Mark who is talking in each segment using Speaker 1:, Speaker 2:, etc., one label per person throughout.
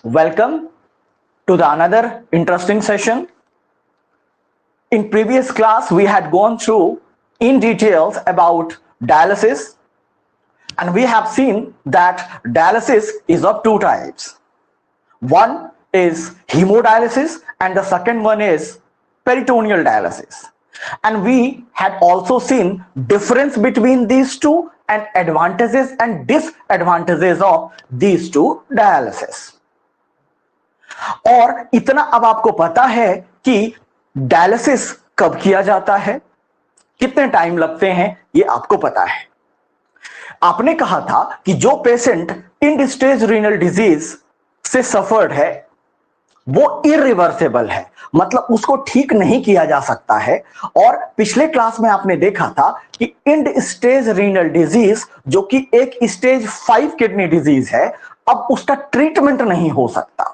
Speaker 1: Welcome to the another interesting session. In previous class, we had gone through in details about dialysis, and we have seen that dialysis is of two types. One is hemodialysis and the second one is peritoneal dialysis. And we had also seen difference between these two and advantages and disadvantages of these two dialysis. और इतना अब आपको पता है कि dialysis कब किया जाता है, कितने टाइम लगते हैं, ये आपको पता है. आपने कहा था कि जो patient and stage renal disease से सफर्ड है वो इरिवर्सिबल है, मतलब उसको ठीक नहीं किया जा सकता है. और पिछले क्लास में आपने देखा था कि एंड स्टेज रीनल डिजीज जो कि एक स्टेज 5 किडनी डिजीज है, अब उसका ट्रीटमेंट नहीं हो सकता.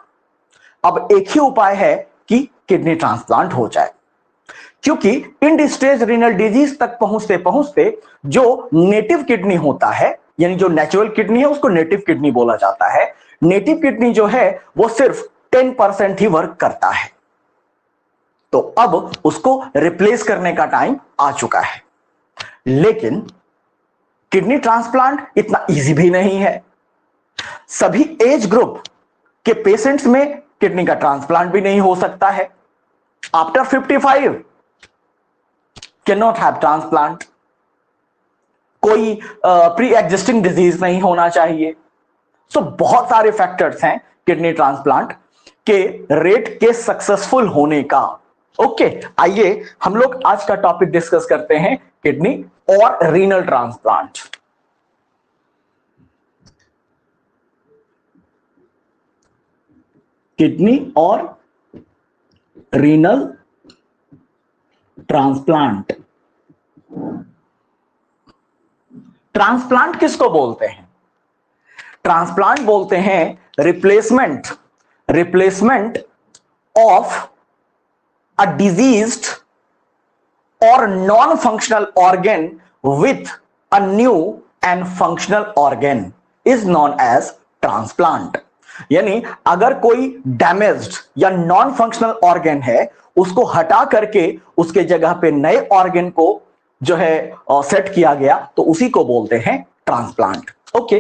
Speaker 1: अब एक ही उपाय है कि किडनी ट्रांसप्लांट हो जाए, क्योंकि एंड स्टेज रीनल डिजीज तक पहुंचते पहुंचते जो नेटिव किडनी होता है, यानी जो नेचुरल किडनी है उसको नेटिव किडनी बोला जाता है. नेटिव किडनी जो है वो सिर्फ 10% ही वर्क करता है, तो अब उसको रिप्लेस करने का टाइम आ चुका है. लेकिन किडनी ट्रांसप्लांट इतना इजी भी नहीं है. सभी एज ग्रुप के पेशेंट्स में किडनी का ट्रांसप्लांट भी नहीं हो सकता है. After 55 can not have transplant. कोई प्री एग्जिस्टिंग डिजीज नहीं होना चाहिए. सो बहुत सारे फैक्टर्स हैं किडनी ट्रांसप्लांट के रेट के सक्सेसफुल होने का. ओके, आइए हम लोग आज का टॉपिक डिस्कस करते हैं, किडनी और रीनल ट्रांसप्लांट. किडनी और रीनल ट्रांसप्लांट. ट्रांसप्लांट किसको बोलते हैं? ट्रांसप्लांट बोलते हैं रिप्लेसमेंट ऑफ अ डिजीज्ड और non functional organ with a new and functional organ is known as transplant. यानी अगर कोई डैमेज्ड या नॉन फंक्शनल ऑर्गन है, उसको हटा करके उसके जगह पे नए ऑर्गन को जो है सेट किया गया, तो उसी को बोलते हैं ट्रांसप्लांट. ओके,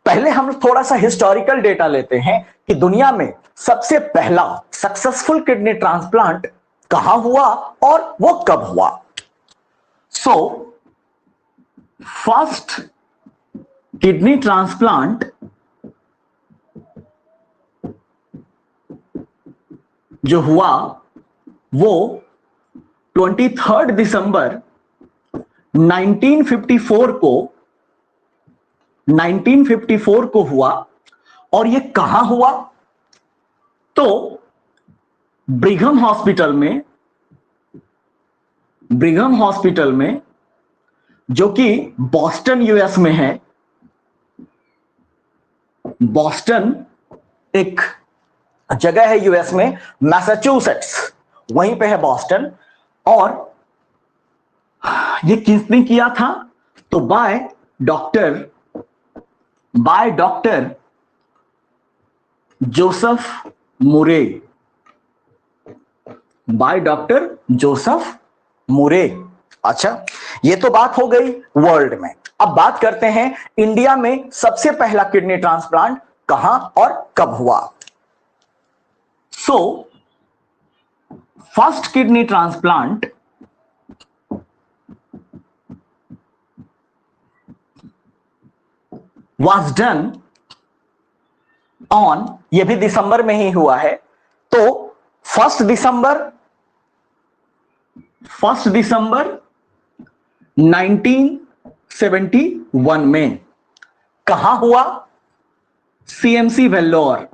Speaker 1: पहले हम थोड़ा सा हिस्टोरिकल डेटा लेते हैं कि दुनिया में सबसे पहला सक्सेसफुल किडनी ट्रांसप्लांट कहां हुआ और वो कब हुआ. सो फर्स्ट किडनी ट्रांसप्लांट जो हुआ वो 23 दिसंबर 1954 को हुआ. और ये कहां हुआ? तो ब्रिघम हॉस्पिटल में जो कि बॉस्टन यूएस में है. बॉस्टन एक जगह है यूएस में, मैसाचुसेट्स, वहीं पे है बॉस्टन. और ये किसने किया था? तो बाय डॉक्टर जोसेफ मुरे. अच्छा, ये तो बात हो गई वर्ल्ड में. अब बात करते हैं इंडिया में सबसे पहला किडनी ट्रांसप्लांट कहां और कब हुआ. So, first kidney transplant was done on, ये भी दिसंबर में ही हुआ है. तो 1 दिसंबर 1971 में. कहां हुआ? CMC Vellore,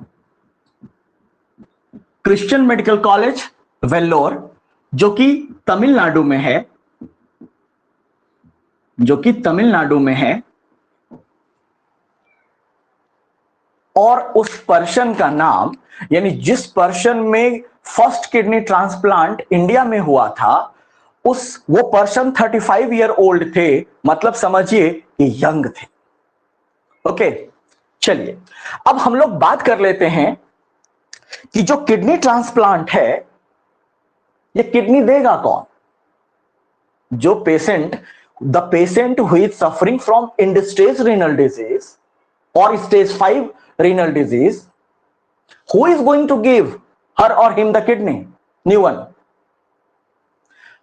Speaker 1: Christian medical college Vellore, जो कि तमिलनाडु में है. और उस पर्सन का नाम, यानी जिस पर्सन में फर्स्ट किडनी ट्रांसप्लांट इंडिया में हुआ था, वो पर्सन 35 ईयर ओल्ड थे, मतलब समझिए कि यंग थे. ओके, चलिए अब हम लोग बात कर लेते हैं कि जो किडनी ट्रांसप्लांट है, ये किडनी देगा कौन? जो patient, the patient who is suffering from end stage renal disease और stage 5 renal disease, who is going to give her और him the kidney? New one.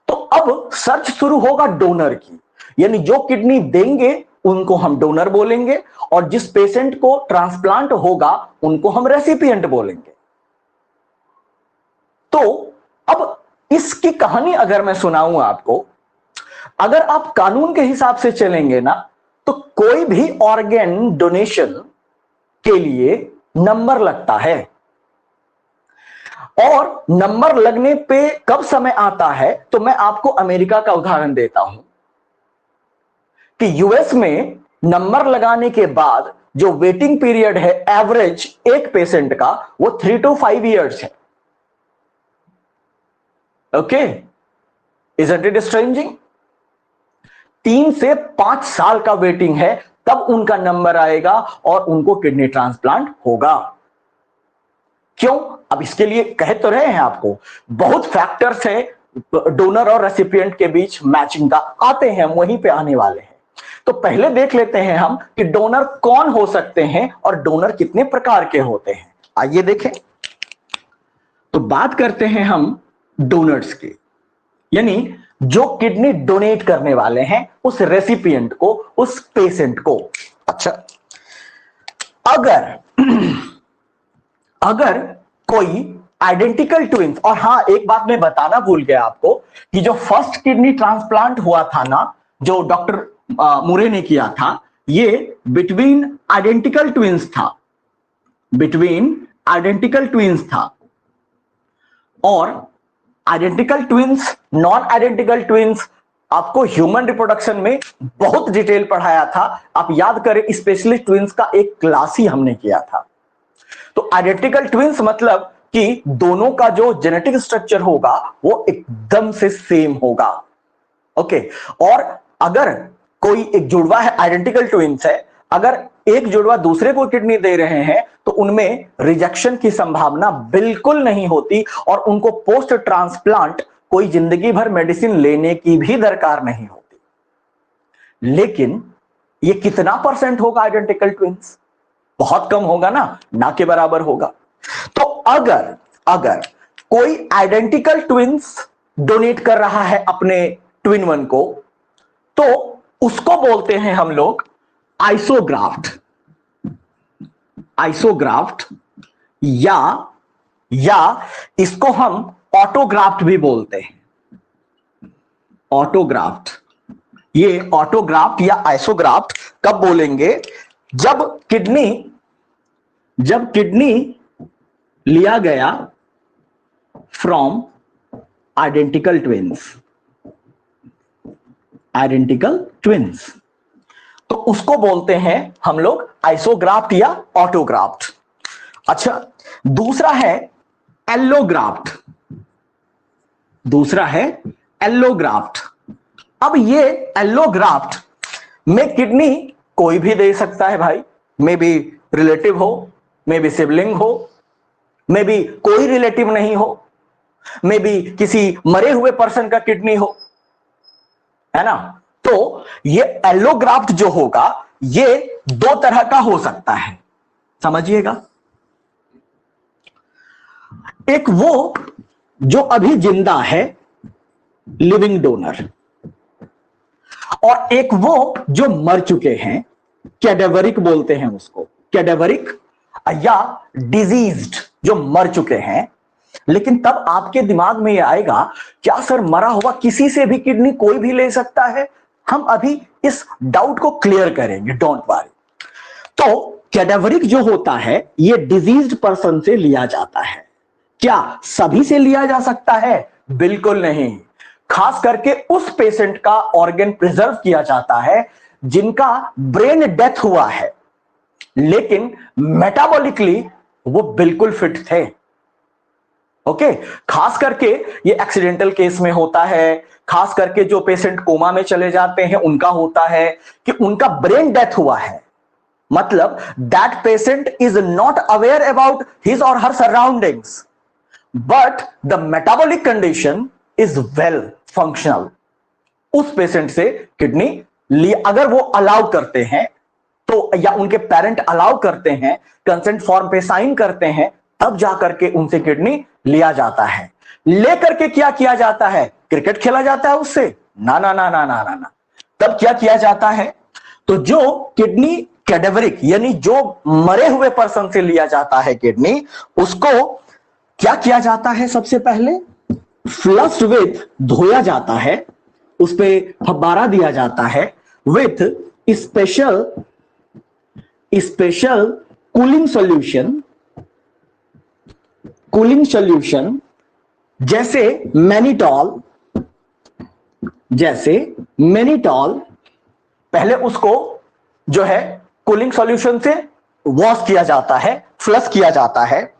Speaker 1: तो अब सर्च शुरू होगा डोनर की, यानी जो किडनी देंगे उनको हम डोनर बोलेंगे, और जिस पेशेंट को ट्रांसप्लांट होगा उनको हम रेसिपिएंट बोलेंगे। तो अब इसकी कहानी अगर मैं सुनाऊं आपको, अगर आप कानून के हिसाब से चलेंगे ना, तो कोई भी ऑर्गन डोनेशन के लिए नंबर लगता है, और नंबर लगने पे कब समय आता है, तो मैं आपको अमेरिका का उदाहरण देता हूं कि यूएस में नंबर लगाने के बाद जो वेटिंग पीरियड है एवरेज एक पेशेंट का, वो 3 to 5 years है। Okay, isn't it stranging? 3 से 5 साल का वेटिंग है, तब उनका नंबर आएगा और उनको किडनी ट्रांसप्लांट होगा। क्यों? अब इसके लिए कह तो रहे हैं आपको, बहुत फैक्टर्स है डोनर और रेसिपिएंट के बीच मैचिंग का, आते हैं, वहीं पे आने वाले हैं। तो पहले देख लेते हैं हम कि डोनर कौन हो सकते हैं और डोनर कितने प्रकार के होते हैं। आइए देखें। तो बात करते हैं हम डोनर्स की, यानी जो किडनी डोनेट करने वाले हैं, उस रेसिपिएंट को, उस पेशेंट को। अच्छा, अगर कोई आइडेंटिकल ट्विंस, और हां एक बात मैं बताना भूल गया आपको कि जो फर्स्ट किडनी ट्रांसप्लांट हुआ था ना, जो डॉक्टर मुरे ने किया था, ये बिटवीन आइडेंटिकल ट्विंस था, बिटवीन आइडेंटिकल ट्विंस था। और identical twins, non identical twins आपको ह्यूमन रिप्रोडक्शन में बहुत डिटेल पढ़ाया था। आप याद करें, स्पेशलिस्ट ट्विंस का एक क्लास ही हमने किया था। तो आइडेंटिकल ट्विंस मतलब कि दोनों का जो जेनेटिक स्ट्रक्चर होगा वो एकदम से सेम होगा। ओके, और अगर कोई एक जुड़वा है, आइडेंटिकल ट्विंस है, अगर एक जुड़वा दूसरे को किडनी दे रहे हैं तो उनमें रिजेक्शन की संभावना बिल्कुल नहीं होती, और उनको पोस्ट ट्रांसप्लांट कोई जिंदगी भर मेडिसिन लेने की भी दरकार नहीं होती। लेकिन ये कितना परसेंट होगा आइडेंटिकल ट्विंस? बहुत कम होगा ना के बराबर होगा। तो अगर कोई आइडेंटिकल ट्विंस डोनेट कर रहा है अपने ट्विन वन को, तो उसको बोलते हैं हम लोग आइसोग्राफ्ट, आइसोग्राफ्ट, या इसको हम ऑटोग्राफ्ट भी बोलते हैं, ऑटोग्राफ्ट। ये ऑटोग्राफ्ट या आइसोग्राफ्ट कब बोलेंगे? जब किडनी लिया गया from identical twins, identical twins, तो उसको बोलते हैं हम लोग आइसोग्राफ्ट या ऑटोग्राफ्ट। अच्छा, दूसरा है एल्लोग्राफ्ट, दूसरा है एल्लोग्राफ्ट। अब ये एल्लोग्राफ्ट में किडनी कोई भी दे सकता है भाई, मे बी रिलेटिव हो, मे बी सिबलिंग हो, मे बी कोई रिलेटिव नहीं हो, मे बी किसी मरे हुए पर्सन का किडनी हो, है ना। तो ये एल्लोग्राफ्ट जो होगा, ये 2 तरह का हो सकता है, समझिएगा। एक वो जो अभी जिंदा है, लिविंग डोनर, और एक वो जो मर चुके हैं, कैडेवरिक बोलते हैं उसको, कैडेवरिक या डिजीज्ड, जो मर चुके हैं। लेकिन तब आपके दिमाग में यह आएगा, क्या सर मरा हुआ किसी से भी किडनी कोई भी ले सकता है? हम अभी इस डाउट को क्लियर करेंगे, डोंट वरी। तो कैडेवरिक जो होता है, ये डिजीज्ड पर्सन से लिया जाता है। क्या सभी से लिया जा सकता है? बिल्कुल नहीं। खास करके उस पेशेंट का ऑर्गन प्रिजर्व किया जाता है जिनका ब्रेन डेथ हुआ है, लेकिन मेटाबॉलिकली वो बिल्कुल फिट थे। ओके, खास करके ये एक्सीडेंटल केस में होता है, खास करके जो पेशेंट कोमा में चले जाते हैं उनका होता है कि उनका ब्रेन डेथ हुआ है, मतलब that patient is not aware about his और her surroundings, but the metabolic condition is well functional. उस पेशेंट से किडनी अगर वो अलाउ करते हैं तो, या उनके पेरेंट अलाउ करते हैं, कंसेंट फॉर्म पे साइन करते हैं, तब जाकर के उनसे किडनी लिया जाता है। लेकर के क्या किया जाता है? क्रिकेट खेला जाता है उससे? ना ना ना ना ना ना ना। तब क्या किया जाता है? तो जो किडनी कैडेवरिक यानी जो मरे हुए पर्सन से लिया जाता है किडनी, उसको क्या किया जाता है? सबसे पहले फ्लश विथ, धोया जाता है, उस पे फब्बारा दिया जाता है विथ स्पेशल कूलिंग सॉल्यूशन जैसे मैनिटॉल। पहले उसको जो है कूलिंग सॉल्यूशन से वॉश किया जाता है, फ्लश किया जाता है,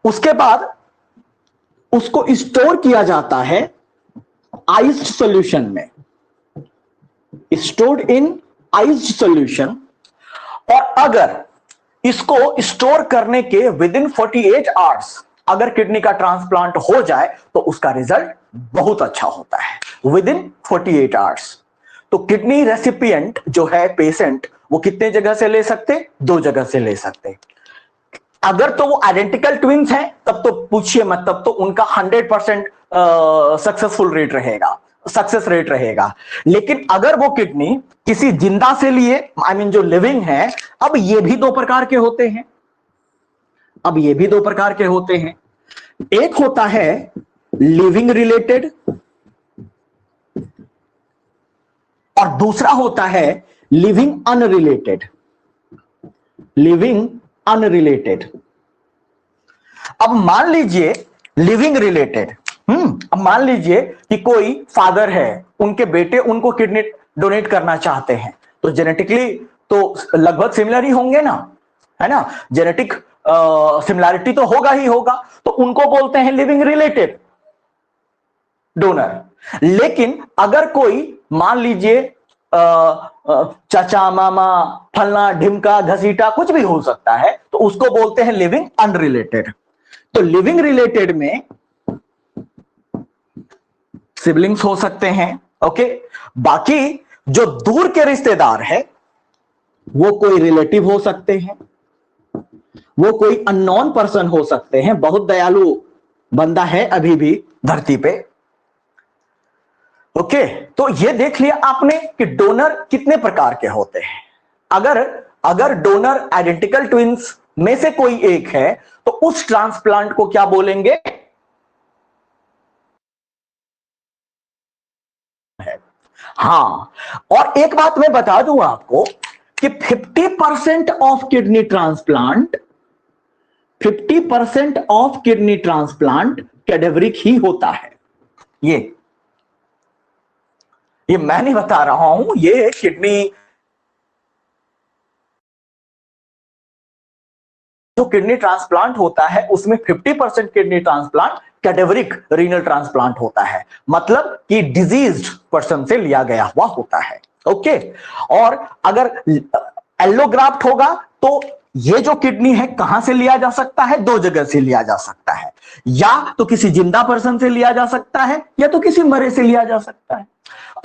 Speaker 1: उसके बाद उसको स्टोर किया जाता है आइस्ड सॉल्यूशन में, स्टोर्ड इन आइस्ड सॉल्यूशन। और अगर इसको स्टोर करने के विद इन 48 आवर्स अगर किडनी का ट्रांसप्लांट हो जाए तो उसका रिजल्ट बहुत अच्छा होता है, विद इन 48 आवर्स। तो किडनी रेसिपिएंट जो है पेशेंट, वो कितने जगह से ले सकते? 2 जगह से ले सकते। अगर तो वो आइडेंटिकल ट्विंस हैं तब तो पूछिए मत, तब तो उनका 100% सक्सेसफुल रेट रहेगा, सक्सेस रेट रहेगा। लेकिन अगर वो किडनी किसी जिंदा से लिए, आई मीन जो लिविंग है, अब ये भी 2 प्रकार के होते हैं, एक होता है लिविंग रिलेटेड और दूसरा होता है लिविंग अनरिलेटेड। अब मान लीजिए लिविंग रिलेटेड, अब मान लीजिए कि कोई फादर है, उनके बेटे उनको किडनी डोनेट करना चाहते हैं, तो जेनेटिकली तो लगभग सिमिलर ही होंगे ना, है ना? जेनेटिक सिमिलैरिटी तो होगा ही होगा, तो उनको बोलते हैं लिविंग रिलेटेड डोनर। लेकिन अगर कोई मान लीजिए चाचा, मामा, फलना, ढिमका, घसीटा, कुछ भी हो सकता है, तो उसको बोलते हैं लिविंग अनरिलेटेड। तो लिविंग रिलेटेड में सिबलिंग्स हो सकते हैं, ओके। बाकी जो दूर के रिश्तेदार है, वो कोई रिलेटिव हो सकते हैं, वो कोई अननोन पर्सन हो सकते हैं, बहुत दयालु बंदा है अभी भी धरती पे, ओके। तो ये देख लिया आपने कि डोनर कितने प्रकार के होते हैं। अगर डोनर आइडेंटिकल ट्विंस में से कोई एक है तो उस ट्रांसप्लांट को क्या बोलेंगे? हाँ, और एक बात मैं बता दूं आपको कि 50% ऑफ किडनी ट्रांसप्लांट कैडेवरिक ही होता है। ये मैं नहीं बता रहा हूं, ये जो किडनी ट्रांसप्लांट होता है उसमें 50% kidney transplant cadaveric renal transplant होता है, मतलब कि डिजीज्ड पर्सन से लिया गया हुआ होता है, ओके। और अगर एलोग्राफ्ट होगा तो ये जो किडनी है कहां से लिया जा सकता है? 2 जगह से लिया जा सकता है, या तो किसी जिंदा पर्सन से लिया जा सकता है या तो किसी मरे से लिया जा सकता है।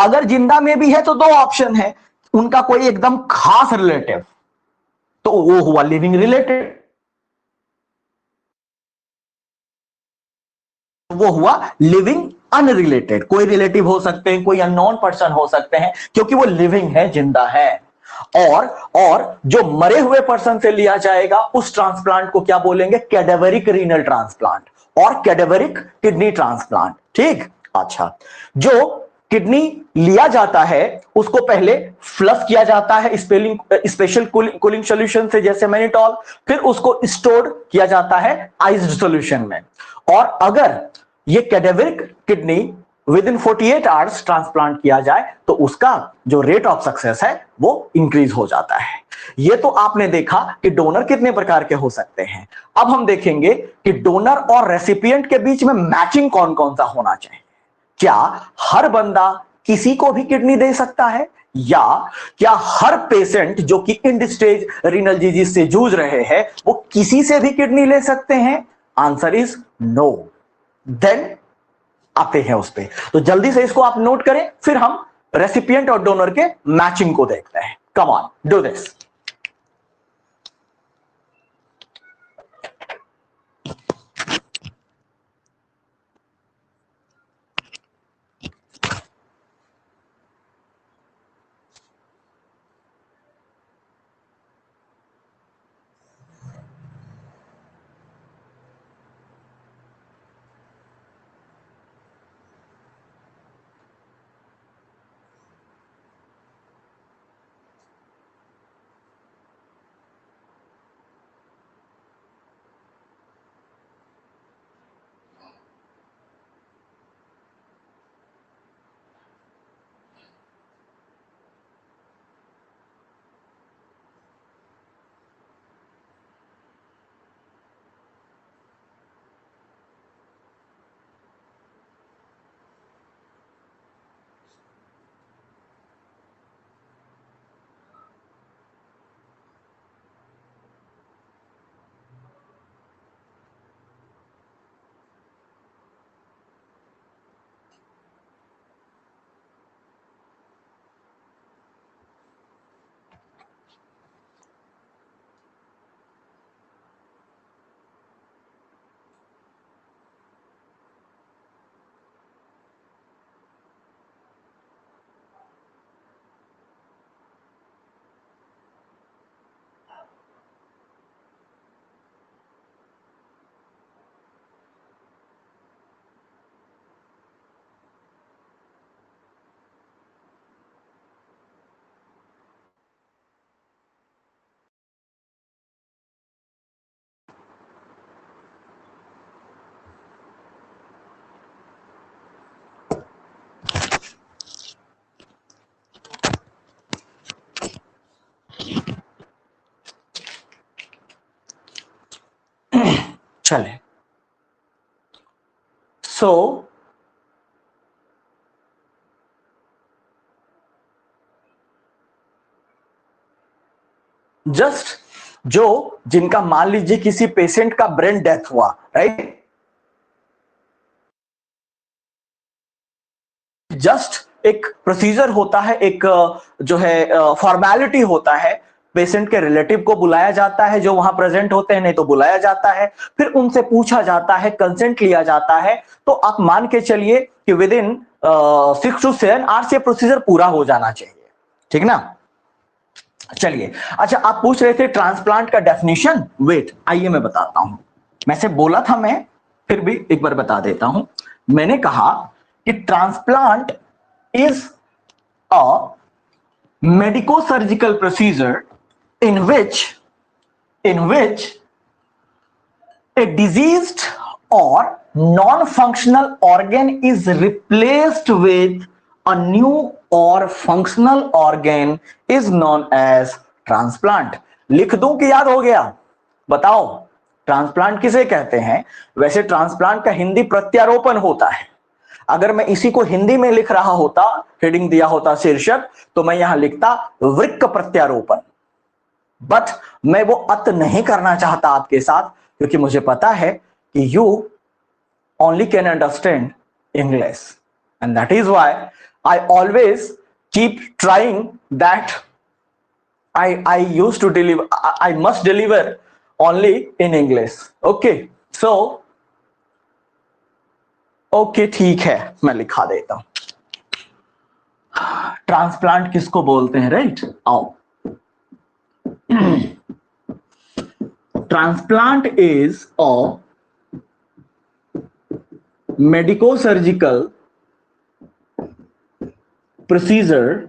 Speaker 1: अगर जिंदा में भी है तो 2 ऑप्शन है, उनका कोई एकदम खास रिलेटिव, तो वो हुआ लिविंग रिलेटेड, वो हुआ लिविंग अनरिलेटेड। कोई रिलेटिव हो सकते हैं, कोई अननोन पर्सन हो सकते हैं, क्योंकि वो लिविंग है, जिंदा है। और जो मरे हुए पर्सन से लिया जाएगा उस ट्रांसप्लांट को क्या बोलेंगे? कैडेवरिक रीनल ट्रांसप्लांट और कैडेवरिक किडनी ट्रांसप्लांट, ठीक। अच्छा, जो किडनी लिया जाता है उसको पहले फ्लश किया जाता है स्पेशल कूलिंग सॉल्यूशन से, जैसे मैनिटॉल, फिर उसको स्टोर किया जाता है आइस्ड सॉल्यूशन में। और अगर ये cadaveric kidney with in 48 hours transplant किया जाए तो उसका जो रेट ऑफ सक्सेस है वो इंक्रीज हो जाता है। ये तो आपने देखा कि डोनर कितने प्रकार के हो सकते हैं। अब हम देखेंगे कि डोनर और रेसिपिएंट के बीच में मैचिंग कौन कौन सा होना चाहिए। क्या हर बंदा किसी को भी किडनी दे सकता है? या क्या हर पेशेंट जो कि एंड स्टेज रीनल डिजीज से जूझ रहे हैं वो किसी से भी किडनी ले सकते हैं? Answer is no. देन आते हैं उस पे, तो जल्दी से इसको आप नोट करें, फिर हम रेसिपिएंट और डोनर के मैचिंग को देखते हैं। Come on, do this. चले, सो जस्ट जो जिनका मान लीजिए किसी पेशेंट का ब्रेन डेथ हुआ, राइट, जस्ट एक प्रोसीजर होता है, एक जो है फॉर्मेलिटी होता है, पेशेंट के रिलेटिव को बुलाया जाता है जो वहां प्रेजेंट होते हैं, नहीं तो बुलाया जाता है, फिर उनसे पूछा जाता है, कंसेंट लिया जाता है, तो आप मान के चलिए कि विद इन 6 to 7 आवर्स ये प्रोसीजर पूरा हो जाना चाहिए, ठीक ना। चलिए, अच्छा आप पूछ रहे थे ट्रांसप्लांट का डेफिनेशन, वेट आइए मैं बताता हूं। मैं से बोला था, मैं फिर भी एक बार बता देता हूं। मैंने कहा कि transplant is a medico-surgical procedure in which a diseased or non-functional organ is replaced with a new or functional organ is known as transplant। लिख दूं कि याद हो गया? बताओ ट्रांसप्लांट किसे कहते हैं? वैसे ट्रांसप्लांट का हिंदी प्रत्यारोपण होता है। अगर मैं इसी को हिंदी में लिख रहा होता, हेडिंग दिया होता शीर्षक, तो मैं यहां लिखता वृक्क प्रत्यारोपण। बट मैं वो अत नहीं करना चाहता आपके साथ, क्योंकि मुझे पता है कि you only can understand English, and that is why I always keep trying that I used to deliver, I must deliver only in English. Okay, so okay ठीक है, मैं लिखा देता हूं ट्रांसप्लांट किसको बोलते हैं, राइट। आओ, transplant is a medico-surgical procedure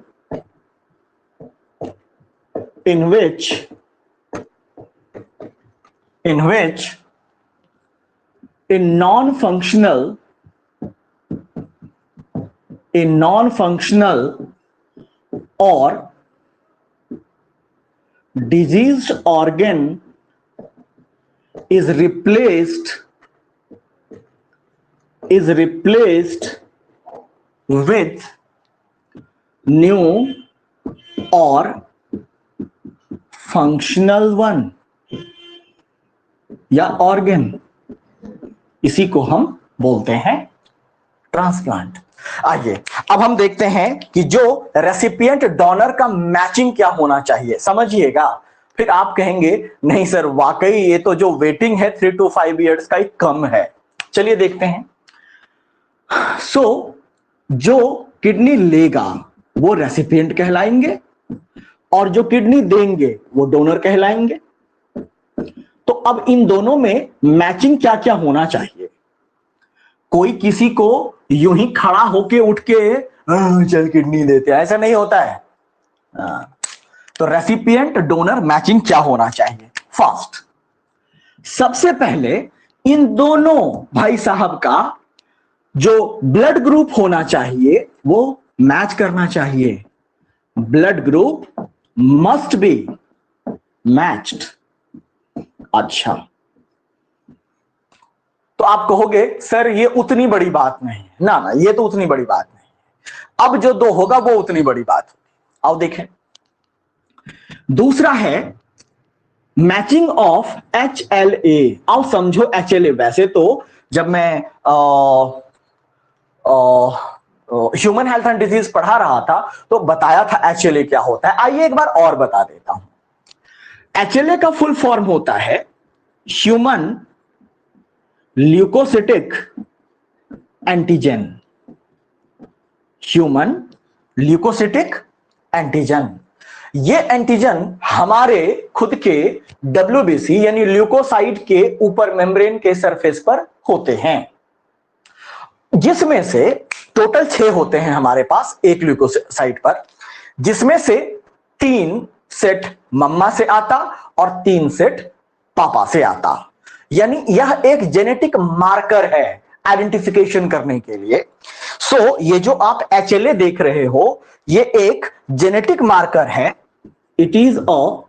Speaker 1: in which a non-functional or diseased organ is replaced with new और फंक्शनल वन या ऑर्गन, इसी को हम बोलते हैं ट्रांसप्लांट। आइए अब हम देखते हैं कि जो रेसिपिएंट डोनर का मैचिंग क्या होना चाहिए, समझिएगा। फिर आप कहेंगे नहीं सर वाकई ये तो जो वेटिंग है 3 to 5 इयर्स का ही कम है। चलिए देखते हैं। जो किडनी लेगा वो रेसिपिएंट कहलाएंगे और जो किडनी देंगे वो डोनर कहलाएंगे। तो अब इन दोनों में मैचिंग क्या क्या होना चाहिए? कोई किसी को यूं ही खड़ा होके उठ के चल किडनी देते हैं, ऐसा नहीं होता है। तो रेसिपिएंट डोनर मैचिंग क्या होना चाहिए? फर्स्ट, सबसे पहले इन दोनों भाई साहब का जो ब्लड ग्रुप होना चाहिए वो मैच करना चाहिए। Blood group must be matched. अच्छा, तो आप कहोगे सर ये उतनी बड़ी बात नहीं है। ना ना, ये तो उतनी बड़ी बात नहीं है। अब जो दो होगा वो उतनी बड़ी बात होगी। आओ देखें। दूसरा है मैचिंग ऑफ HLA। आओ समझो HLA। वैसे तो जब मैं ह्यूमन हेल्थ एंड डिजीज पढ़ा रहा था तो बताया था HLA क्या होता है। आइए एक बार और बता देता हूं। HLA का फुल फॉर्म होता है human leucocytic antigen. Human leucocytic antigen, ये एंटीजन हमारे खुद के WBC यानी ल्यूकोसाइट के ऊपर मेम्ब्रेन के सरफेस पर होते हैं, जिसमें से टोटल 6 होते हैं हमारे पास एक ल्यूकोसाइट पर, जिसमें से 3 सेट मम्मा से आता और 3 सेट पापा से आता। यानी यह एक जेनेटिक मार्कर है आइडेंटिफिकेशन करने के लिए। सो ये जो आप HLA देख रहे हो ये एक जेनेटिक मार्कर है। It is a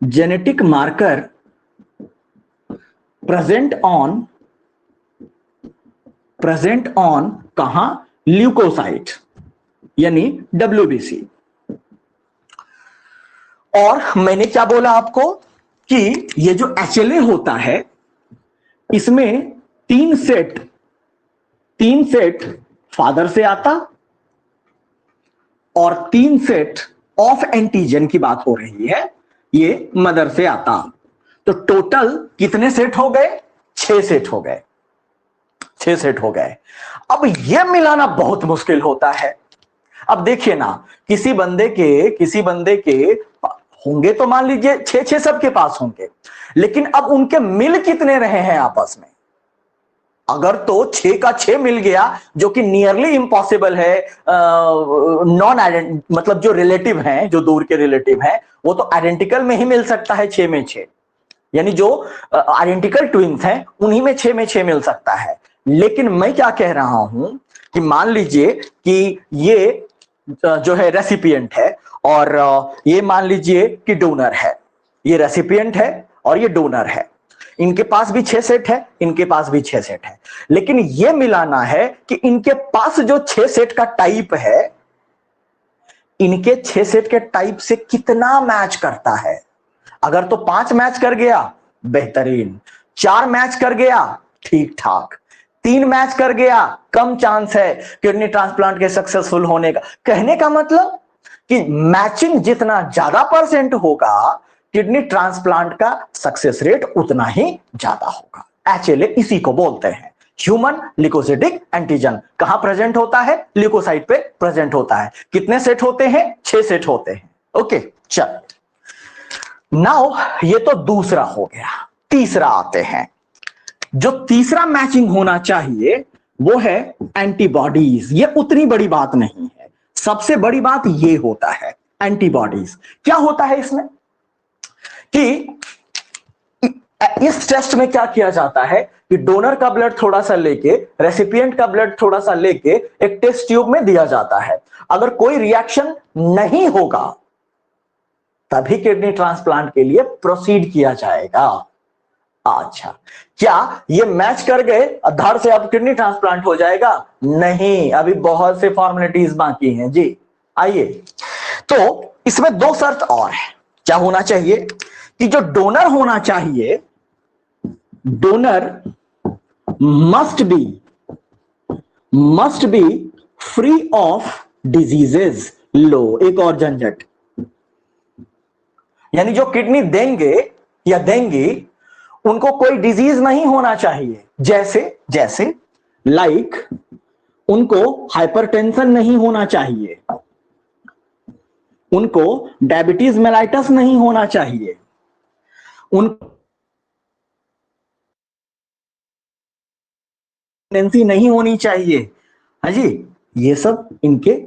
Speaker 1: genetic marker present on कहां? ल्यूकोसाइट यानी WBC। और मैंने क्या बोला आपको कि ये जो HLA होता है इसमें 3 सेट फादर से आता और 3 सेट ऑफ एंटीजन की बात हो रही है, ये मदर से आता। तो टोटल कितने सेट हो गए? 6 सेट हो गए। 6 सेट हो गए। अब यह मिलाना बहुत मुश्किल होता है। अब देखिए ना, किसी बंदे के होंगे तो मान लीजिए 6 सबके पास होंगे, लेकिन अब उनके मिल कितने रहे हैं आपस में? अगर तो 6 का 6 मिल गया, जो कि नियरली इम्पॉसिबल है। मतलब जो रिलेटिव हैं, जो दूर के रिलेटिव हैं, वो तो आइडेंटिकल में ही मिल सकता है 6 में 6। यानी जो आइडेंटिकल ट्विंस हैं उन्हीं में 6 में 6 मिल सकता है। लेकिन मैं क्या कह रहा हूं कि मान लीजिए कि ये जो है रेसिपिएंट है और ये मान लीजिए कि डोनर है। ये रेसिपिएंट है और ये डोनर है। इनके पास भी 6 सेट है, इनके पास भी 6 सेट है। लेकिन यह मिलाना है कि इनके पास जो 6 सेट का टाइप है, इनके 6 सेट के टाइप से कितना मैच करता है। अगर तो 5 मैच कर गया बेहतरीन, 4 मैच कर गया ठीक ठाक, 3 मैच कर गया कम चांस है किडनी ट्रांसप्लांट के सक्सेसफुल होने का। कहने का मतलब कि मैचिंग जितना ज्यादा परसेंट होगा, किडनी ट्रांसप्लांट का सक्सेस रेट उतना ही ज्यादा होगा। HLA इसी को बोलते हैं ह्यूमन ल्यूकोसिटिक एंटीजन। कहां प्रेजेंट होता है? ल्यूकोसाइट पे प्रेजेंट होता है। कितने सेट होते हैं? 6 सेट होते हैं। ओके, चल नाउ ये तो दूसरा हो गया। तीसरा आते हैं। जो तीसरा मैचिंग होना चाहिए वो है एंटीबॉडीज। ये उतनी बड़ी बात नहीं है, सबसे बड़ी बात ये होता है एंटीबॉडीज। क्या होता है इसमें कि इस टेस्ट में क्या किया जाता है कि डोनर का ब्लड थोड़ा सा लेके, रेसिपिएंट का ब्लड थोड़ा सा लेके एक टेस्ट ट्यूब में दिया जाता है। अगर कोई रिएक्शन नहीं होगा तभी किडनी ट्रांसप्लांट के लिए प्रोसीड किया जाएगा। अच्छा, क्या ये मैच कर गए धड़ से अब किडनी ट्रांसप्लांट हो जाएगा? नहीं, अभी बहुत से फॉर्मेलिटीज बाकी हैं जी। आइए, तो इसमें दो शर्त और है। क्या होना चाहिए कि जो डोनर होना चाहिए, donor must be free of diseases. लो, एक और झंझट, यानी जो किडनी देंगे या देंगी उनको कोई डिजीज नहीं होना चाहिए। जैसे जैसे लाइक उनको हाइपरटेंशन नहीं होना चाहिए, उनको डायबिटीज मेलाइटस नहीं होना चाहिए, उन प्रेगनेंसी नहीं होनी चाहिए। हाँ जी, ये सब इनके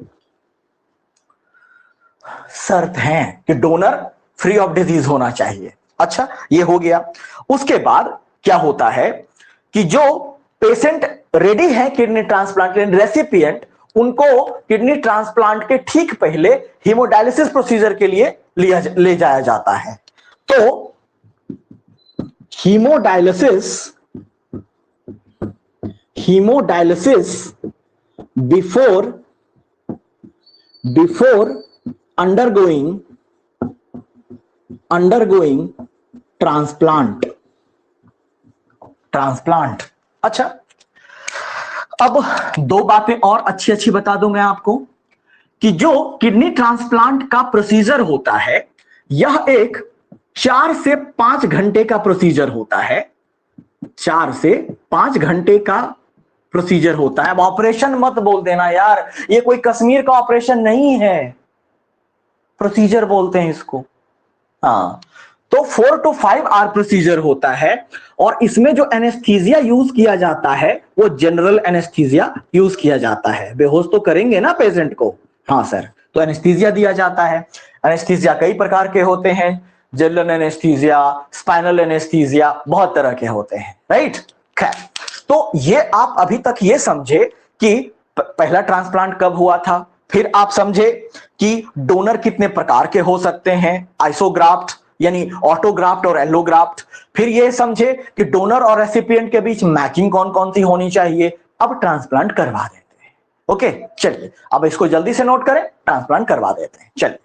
Speaker 1: शर्त हैं कि डोनर फ्री ऑफ डिजीज होना चाहिए। अच्छा, ये हो गया। उसके बाद क्या होता है कि जो पेशेंट रेडी है किडनी ट्रांसप्लांट, रेसिपिएंट, उनको किडनी ट्रांसप्लांट के ठीक पहले हीमोडायलिसिस प्रोसीजर के लिए ले जाया जाता है। तो हीमोडायलिसिस बिफोर undergoing ट्रांसप्लांट। अच्छा, अब दो बातें और अच्छी अच्छी बता दूं मैं आपको कि जो किडनी ट्रांसप्लांट का प्रोसीजर होता है, यह एक 4 से 5 घंटे का प्रोसीजर होता है। 4 से 5 घंटे का प्रोसीजर होता है। अब ऑपरेशन मत बोल देना यार, ये कोई कश्मीर का ऑपरेशन नहीं है, प्रोसीजर बोलते हैं इसको। हाँ, तो 4 to 5 आवर प्रोसीजर होता है। और इसमें जो एनेस्थीसिया यूज किया जाता है वो जनरल एनेस्थीसिया यूज किया जाता है। बेहोश तो करेंगे ना पेशेंट को? हाँ सर, तो एनेस्थीसिया दिया जाता है। एनेस्थीसिया कई प्रकार के होते हैं, जनरल एनेस्थीसिया, स्पाइनल एनेस्थीसिया, बहुत तरह के होते हैं, राइट। खैर, तो ये आप अभी तक ये समझे कि पहला ट्रांसप्लांट कब हुआ था, फिर आप समझे कि डोनर कितने प्रकार के हो सकते हैं, आइसोग्राफ्ट यानी ऑटोग्राफ्ट और एलोग्राफ्ट। फिर ये समझे कि डोनर और रेसिपिएंट के बीच मैचिंग कौन कौन सी होनी चाहिए। अब ट्रांसप्लांट करवा देते हैं। ओके, चलिए अब इसको जल्दी से नोट करें, ट्रांसप्लांट करवा देते हैं। चलिए,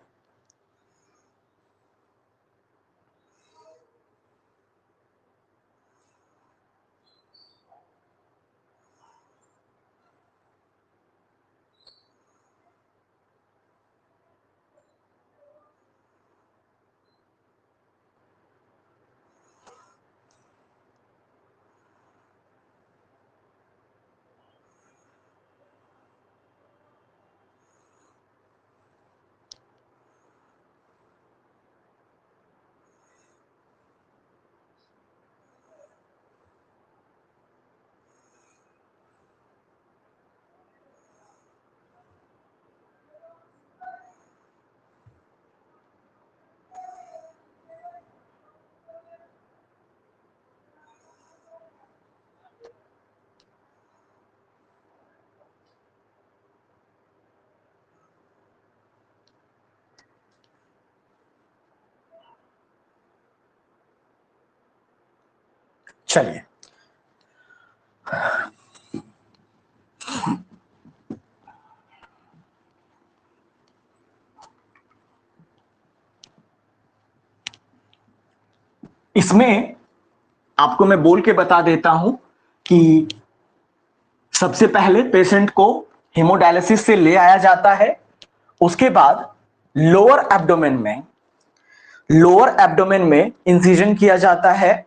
Speaker 1: चलिए इसमें आपको मैं बोल के बता देता हूं कि सबसे पहले पेशेंट को हेमोडायलिसिस से ले आया जाता है। उसके बाद लोअर एब्डोमेन में इंसिजन किया जाता है।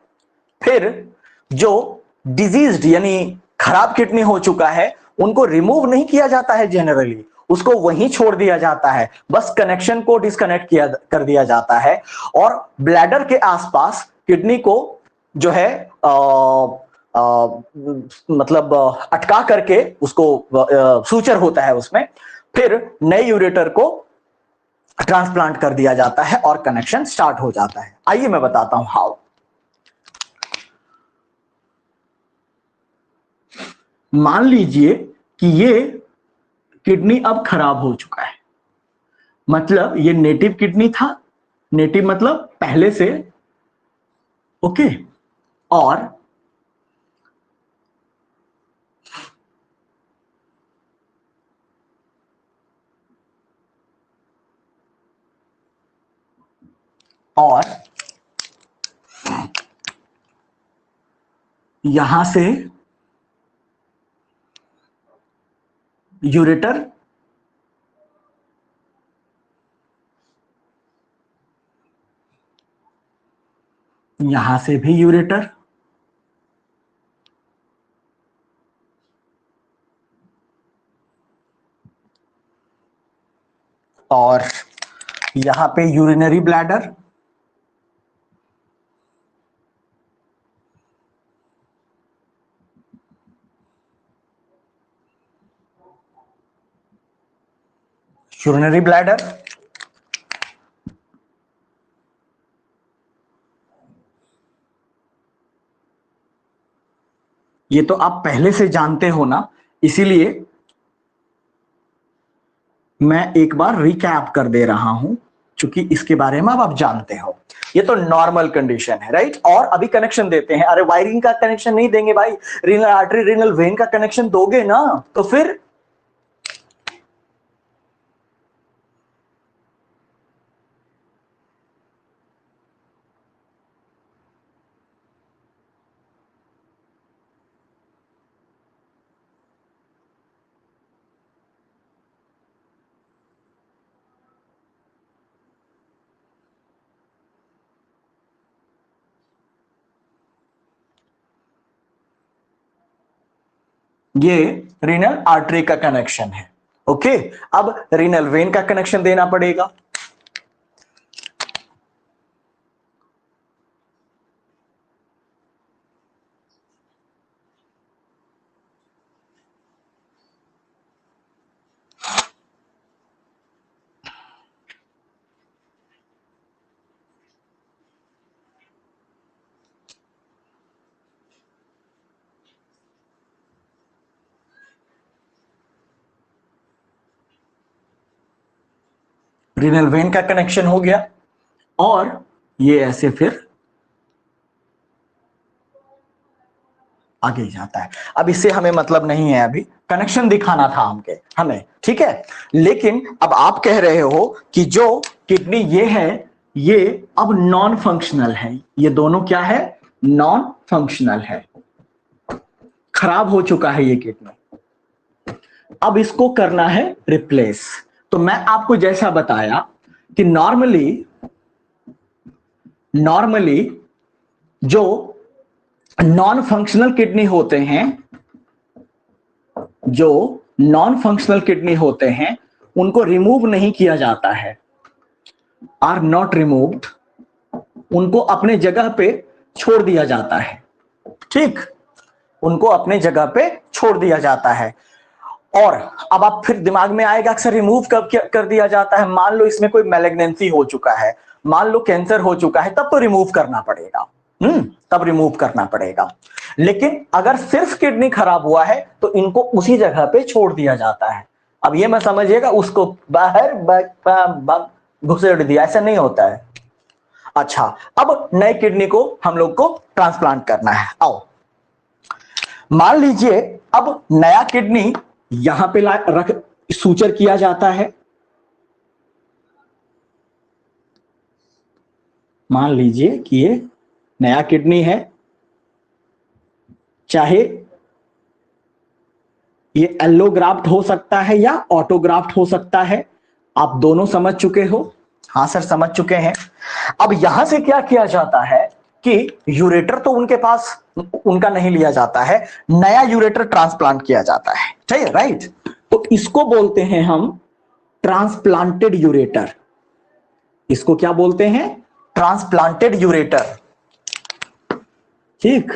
Speaker 1: फिर जो डिजीज्ड यानी खराब किडनी हो चुका है उनको रिमूव नहीं किया जाता है जनरली, उसको वहीं छोड़ दिया जाता है, बस कनेक्शन को डिस्कनेक्ट किया कर दिया जाता है। और ब्लैडर के आसपास किडनी को जो है मतलब अटका करके उसको सूचर होता है उसमें, फिर नए यूरेटर को ट्रांसप्लांट कर दिया जाता है और कनेक्शन स्टार्ट हो जाता है। आइए मैं बताता हूं हाउ। मान लीजिए कि ये किडनी अब खराब हो चुका है, मतलब ये नेटिव किडनी था, नेटिव मतलब पहले से, ओके। और और यहां से यूरेटर, यहां से भी यूरेटर, और यहां पे यूरिनरी ब्लैडर, यूरिनरी ब्लैडर, ये तो आप पहले से जानते हो ना, इसीलिए मैं एक बार रिकैप कर दे रहा हूं, क्योंकि इसके बारे में अब आप जानते हो। ये तो नॉर्मल कंडीशन है, राइट। और अभी कनेक्शन देते हैं। अरे वायरिंग का कनेक्शन नहीं देंगे भाई, रीनल आर्टरी रीनल वेन का कनेक्शन दोगे ना, तो फिर ये रीनल आर्टरी का कनेक्शन है। ओके, अब रीनल वेन का कनेक्शन देना पड़ेगा। रीनल वेन का कनेक्शन हो गया, और ये ऐसे फिर आगे जाता है। अब इससे हमें मतलब नहीं है, अभी कनेक्शन दिखाना था हमें, ठीक है। लेकिन अब आप कह रहे हो कि जो किडनी ये है, ये अब नॉन फंक्शनल है। ये दोनों क्या है? नॉन फंक्शनल है, खराब हो चुका है ये किडनी। अब इसको करना है रिप्लेस। तो मैं आपको जैसा बताया कि नॉर्मली जो नॉन फंक्शनल किडनी होते हैं, जो नॉन फंक्शनल किडनी होते हैं, उनको रिमूव नहीं किया जाता है, आर नॉट रिमूव्ड, उनको अपने जगह पे छोड़ दिया जाता है। ठीक, उनको अपने जगह पे छोड़ दिया जाता है। और अब आप फिर दिमाग में आएगा अक्सर रिमूव कब कर दिया जाता है? मान लो इसमें कोई मैलिग्नेंसी हो चुका है, मान लो कैंसर हो चुका है, तब तो रिमूव करना पड़ेगा। तब रिमूव करना पड़ेगा। लेकिन अगर सिर्फ किडनी खराब हुआ है तो इनको उसी जगह पे छोड़ दिया जाता है। अब ये मैं समझिएगा, उसको बाहर घुसेड़ दिया, ऐसा नहीं होता है। अच्छा, अब नए किडनी को हम लोग को ट्रांसप्लांट करना है। आओ, मान लीजिए अब नया किडनी यहां पे रख सूचर किया जाता है। मान लीजिए कि ये नया किडनी है, चाहे ये एलोग्राफ्ट हो सकता है या ऑटोग्राफ्ट हो सकता है। आप दोनों समझ चुके हो? हाँ सर, समझ चुके हैं। अब यहां से क्या किया जाता है कि यूरेटर तो उनके पास उनका नहीं लिया जाता है, नया यूरेटर ट्रांसप्लांट किया जाता है, ठीक है, राइट। तो इसको बोलते हैं हम ट्रांसप्लांटेड यूरेटर। इसको क्या बोलते हैं? Transplanted ureter. ठीक,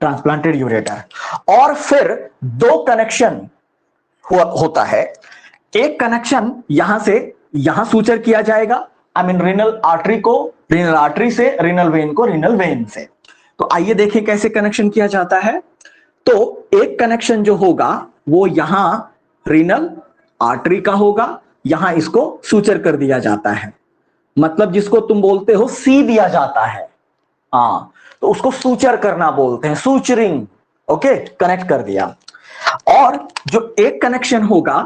Speaker 1: ट्रांसप्लांटेड यूरेटर। और फिर दो कनेक्शन होता है। एक कनेक्शन यहां से यहां सूचर किया जाएगा, आई मीन रीनल आर्टरी को रीनल आर्टरी से, रीनल वेन को रीनल वेन से। तो आइए देखें कैसे कनेक्शन किया जाता है। तो एक कनेक्शन जो होगा वो यहां रीनल आर्टरी का होगा, यहां इसको सूचर कर दिया जाता है, मतलब जिसको तुम बोलते हो सी दिया जाता है। हाँ, तो उसको सूचर करना बोलते हैं, सूचरिंग। ओके, कनेक्ट कर दिया। और जो एक कनेक्शन होगा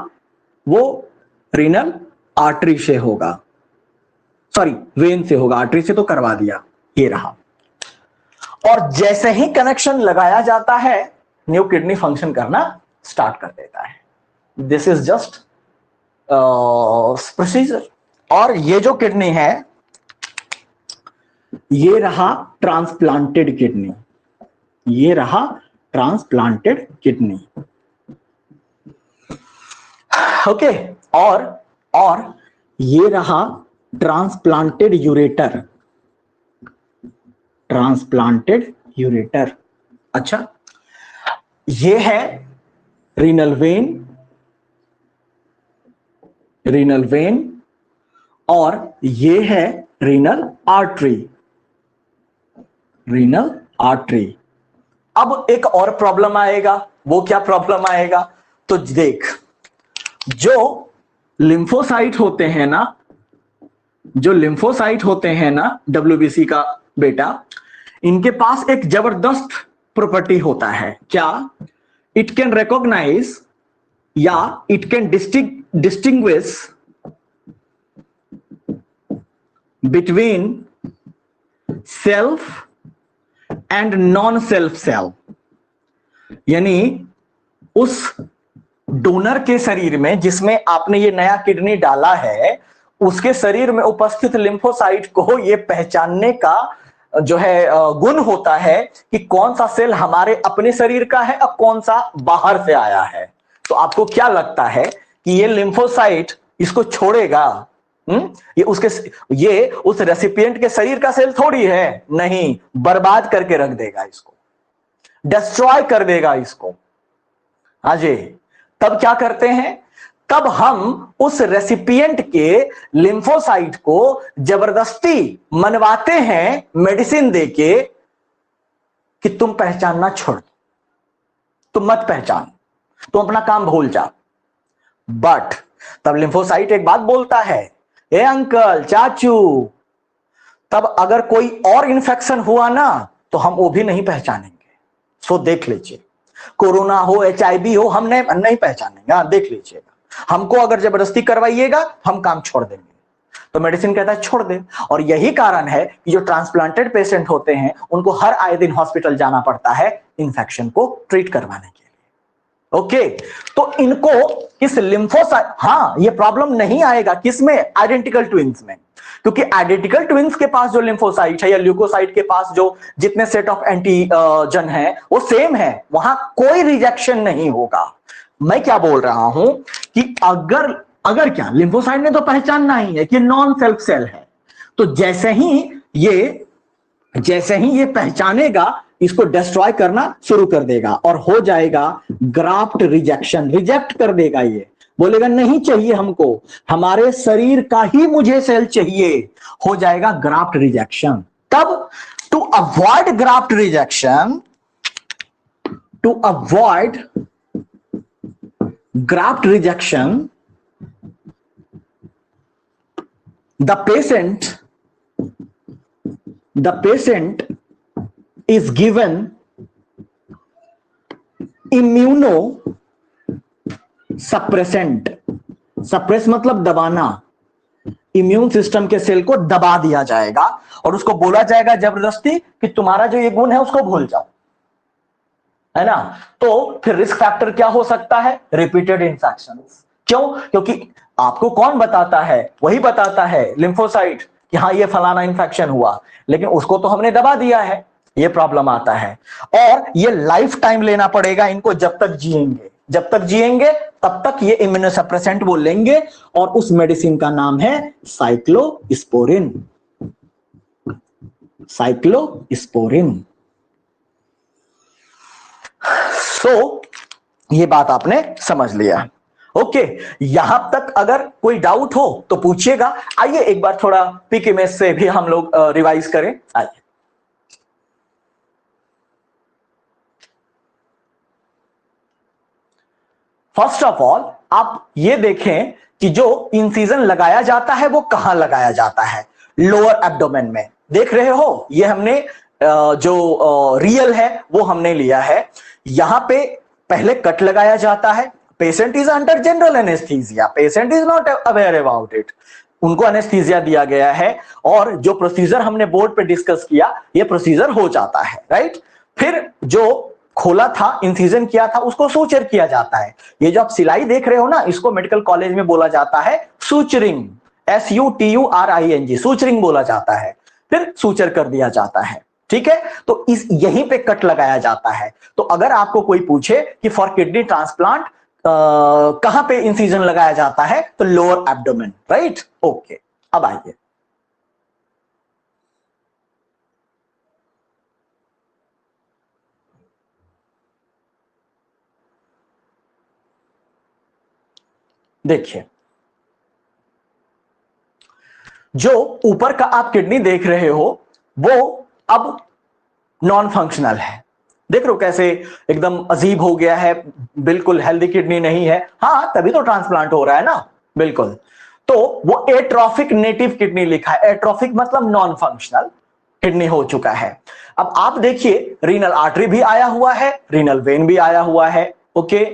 Speaker 1: वो रीनल आर्टरी से होगा, सॉरी वेन से होगा, आर्टरी से तो करवा दिया, ये रहा। और जैसे ही कनेक्शन लगाया जाता है न्यू किडनी फंक्शन करना स्टार्ट कर देता है। This is just procedure. और ये जो किडनी है ये रहा ट्रांसप्लांटेड किडनी, ये रहा ट्रांसप्लांटेड किडनी। ओके, और ये रहा ट्रांसप्लांटेड यूरेटर, ट्रांसप्लांटेड यूरेटर। अच्छा, ये है रीनल वेन, रीनल वेन, और ये है रीनल आर्टरी, रीनल आर्टरी। अब एक और प्रॉब्लम आएगा, वो क्या प्रॉब्लम आएगा? तो देख, जो लिम्फोसाइट होते हैं ना, जो लिम्फोसाइट होते हैं ना WBC का बेटा, इनके पास एक जबरदस्त प्रॉपर्टी होता है। क्या? इट कैन रिकॉग्नाइज या it can distinguish between self and non self cell. यानी उस डोनर के शरीर में जिसमें आपने ये नया किडनी डाला है, उसके शरीर में उपस्थित लिम्फोसाइट को ये पहचानने का जो है गुण होता है कि कौन सा सेल हमारे अपने शरीर का है और कौन सा बाहर से आया है। तो आपको क्या लगता है कि ये लिम्फोसाइट इसको छोड़ेगा? ये उस रेसिपिएंट के शरीर का सेल थोड़ी है, नहीं, बर्बाद करके रख देगा इसको, डिस्ट्रॉय कर देगा इसको। हाँ जी, तब क्या करते हैं? तब हम उस रेसिपिएंट के लिम्फोसाइट को जबरदस्ती मनवाते हैं मेडिसिन देके कि तुम पहचानना छोड़ दो, तुम मत पहचान, तुम अपना काम भूल जा। बट तब लिम्फोसाइट एक बात बोलता है, ए अंकल, चाचू, तब अगर कोई और इन्फेक्शन हुआ ना तो हम वो भी नहीं पहचानेंगे। सो देख लीजिए, कोरोना हो, HIV हो, हम नहीं पहचानेंगे। हाँ, देख लीजिएगा, हमको अगर जबरदस्ती करवाइएगा हम काम छोड़ देंगे। तो मेडिसिन कहता है छोड़ दे। और यही कारण है कि जो ट्रांसप्लांटेड पेशेंट होते हैं उनको हर आए दिन हॉस्पिटल जाना पड़ता है इन्फेक्शन को ट्रीट करवाने के लिए। ओके, तो इनको इस लिम्फोसाइट, हाँ, ये प्रॉब्लम नहीं आएगा किसमें? आइडेंटिकल ट्विंस में, क्योंकि आइडेंटिकल ट्विंस के पास जो लिम्फोसाइट है या ल्यूकोसाइट के पास जो जितने सेट ऑफ एंटीजन है वो सेम है, वहां कोई रिजेक्शन नहीं होगा। मैं क्या बोल रहा हूं कि अगर क्या, लिम्फोसाइट ने तो पहचानना ही है कि नॉन सेल्फ सेल है, तो जैसे ही ये पहचानेगा इसको डिस्ट्रॉय करना शुरू कर देगा और हो जाएगा ग्राफ्ट रिजेक्शन। रिजेक्ट कर देगा, ये बोलेगा नहीं चाहिए हमको, हमारे शरीर का ही मुझे सेल चाहिए, हो जाएगा ग्राफ्ट रिजेक्शन। तब to avoid graft rejection, to avoid graft rejection, the patient is given immunosuppressant। Suppress मतलब दबाना, इम्यून सिस्टम के सेल को दबा दिया जाएगा और उसको बोला जाएगा जबरदस्ती कि तुम्हारा जो ये गुण है उसको भूल जाओ, है ना। तो फिर रिस्क फैक्टर क्या हो सकता है? Repeated infections. क्यों? क्योंकि आपको कौन बताता है? वही बताता है लिम्फोसाइट कि हाँ ये फलाना इन्फेक्शन हुआ, लेकिन उसको तो हमने दबा दिया है, ये प्रॉब्लम आता है। और ये लाइफ टाइम लेना पड़ेगा इनको, जब तक जिएंगे, जब तक जिएंगे तब तक ये इम्यूनोसप्रेसेंट वो लेंगे और उस मेडिसिन का नाम है साइक्लोस्पोरिन, साइक्लोस्पोरिन। ये बात आपने समझ लिया। ओके, यहां तक अगर कोई डाउट हो तो पूछिएगा। आइए एक बार थोड़ा PKMS से भी हम लोग रिवाइज करें। आइए, फर्स्ट ऑफ ऑल आप ये देखें कि जो इंसिजन लगाया जाता है वो कहां लगाया जाता है? लोअर एब्डोमेन में। देख रहे हो, ये हमने जो रियल है वो हमने लिया है। यहां पे पहले कट लगाया जाता है। Patient is under general anaesthesia, patient is not aware about it. उनको एनेस्थीसिया दिया गया है और जो प्रोसीजर हमने बोर्ड पे डिस्कस किया ये प्रोसीजर हो जाता है, राइट। फिर जो खोला था, इंसिजन किया था, उसको सूचर किया जाता है। ये जो आप सिलाई देख रहे हो ना, इसको मेडिकल कॉलेज में बोला जाता है सूचरिंग, SUTURING, सूचरिंग बोला जाता है। फिर सूचर कर दिया जाता है, ठीक है। तो इस यहीं पे कट लगाया जाता है। तो अगर आपको कोई पूछे कि फॉर किडनी ट्रांसप्लांट कहां पे इंसिजन लगाया जाता है, तो लोअर एब्डोमेन, राइट। ओके, अब आइए, देखिए जो ऊपर का आप किडनी देख रहे हो वो अब नॉन फंक्शनल है। देख रहे हो कैसे एकदम अजीब हो गया है, बिल्कुल हेल्दी किडनी नहीं है। हाँ, तभी तो ट्रांसप्लांट हो रहा है ना, बिल्कुल। तो वो एट्रोफिक नेटिव किडनी लिखा है। एट्रोफिक मतलब नॉन फंक्शनल किडनी हो चुका है। अब आप देखिए, रीनल आर्टरी भी आया हुआ है, रीनल वेन भी आया हुआ है, ओके।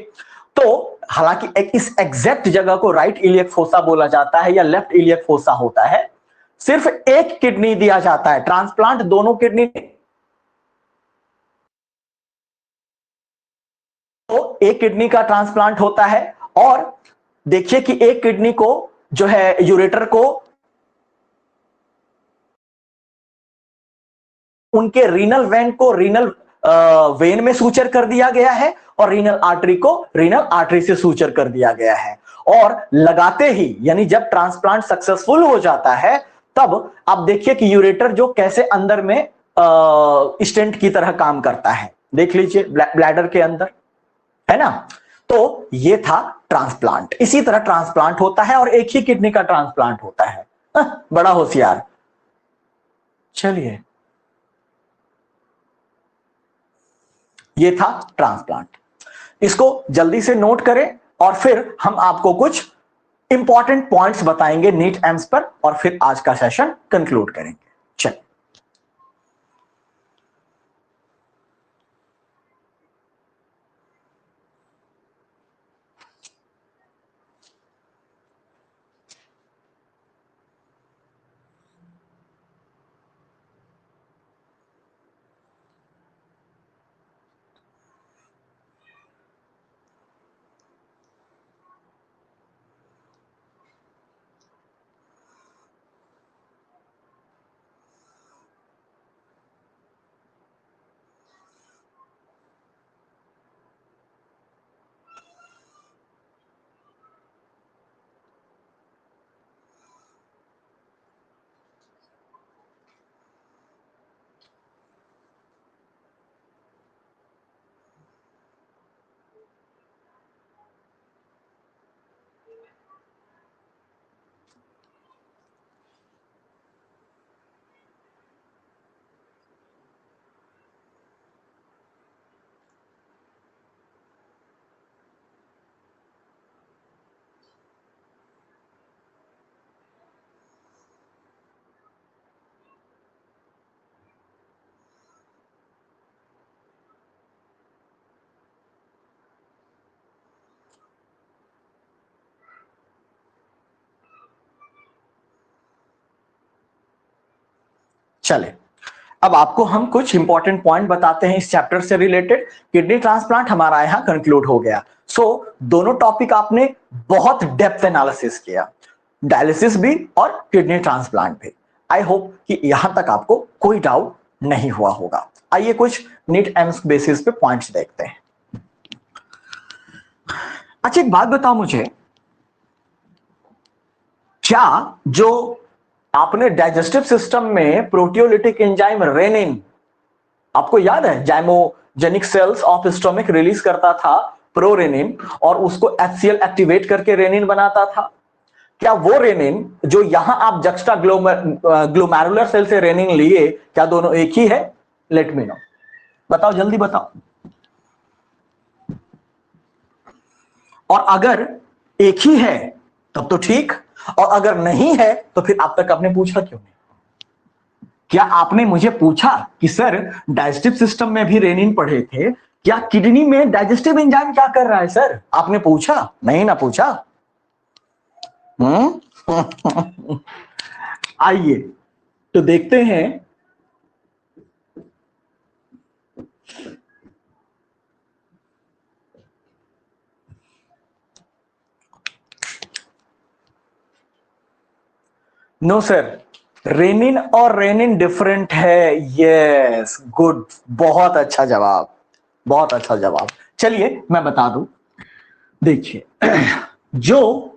Speaker 1: तो हालांकि इस एग्जैक्ट जगह को राइट इलियक फोसा बोला जाता है या लेफ्ट इलियक फोसा होता है। सिर्फ एक किडनी दिया जाता है, ट्रांसप्लांट दोनों किडनी, तो एक किडनी का ट्रांसप्लांट होता है। और देखिए कि एक किडनी को जो है यूरेटर को उनके रीनल वेन को रीनल वेन में सूचर कर दिया गया है और रीनल आर्टरी को रीनल आर्टरी से सूचर कर दिया गया है। और लगाते ही, यानी जब ट्रांसप्लांट सक्सेसफुल हो जाता है, तब आप देखिए कि यूरेटर जो कैसे अंदर में स्टेंट की तरह काम करता है, देख लीजिए ब्लैडर के अंदर, है ना। तो ये था ट्रांसप्लांट। इसी तरह ट्रांसप्लांट होता है और एक ही किडनी का ट्रांसप्लांट होता है। बड़ा होशियार। चलिए, ये था ट्रांसप्लांट। इसको जल्दी से नोट करें और फिर हम आपको कुछ इंपॉर्टेंट पॉइंट्स बताएंगे नीट एम्स पर और फिर आज का सेशन कंक्लूड करेंगे। चलिए, चले, अब आपको हम कुछ इंपॉर्टेंट पॉइंट बताते हैं इस चैप्टर से रिलेटेड। किडनी ट्रांसप्लांट हमारा यहां कंक्लूड हो गया। दोनों टॉपिक आपने बहुत डेप्थ एनालिसिस किया, डायलिसिस भी और किडनी ट्रांसप्लांट भी। आई होप कि यहां तक आपको कोई डाउट नहीं हुआ होगा। आइए कुछ नीट एम्स बेसिस पे पॉइंट्स देखते हैं। अच्छा, एक बात बताओ मुझे, क्या जो आपने डाइजेस्टिव सिस्टम में प्रोटियोलिटिक एंजाइम रेनिन, आपको याद है जाइमोजेनिक सेल्स ऑफ स्टोमक रिलीज करता था प्रोरेनिन और उसको HCl एक्टिवेट करके रेनिन बनाता था? क्या वो रेनिन जो यहां आप जक्स्टा ग्लोमेरुलर सेल से रेनिन लिए, क्या दोनों एक ही है? लेट मी नो, बताओ, जल्दी बताओ। और अगर एक ही है तब तो ठीक, और अगर नहीं है तो फिर अब तक आपने पूछा क्यों नहीं? क्या आपने मुझे पूछा कि सर डाइजेस्टिव सिस्टम में भी रेनिन पढ़े थे, क्या किडनी में डाइजेस्टिव एंजाइम क्या कर रहा है सर? आपने पूछा नहीं? ना पूछा। आइए तो देखते हैं नो सर, रेनिन और रेनिन डिफरेंट है। यस, गुड, बहुत अच्छा जवाब, बहुत अच्छा जवाब। चलिए मैं बता दूं, देखिए जो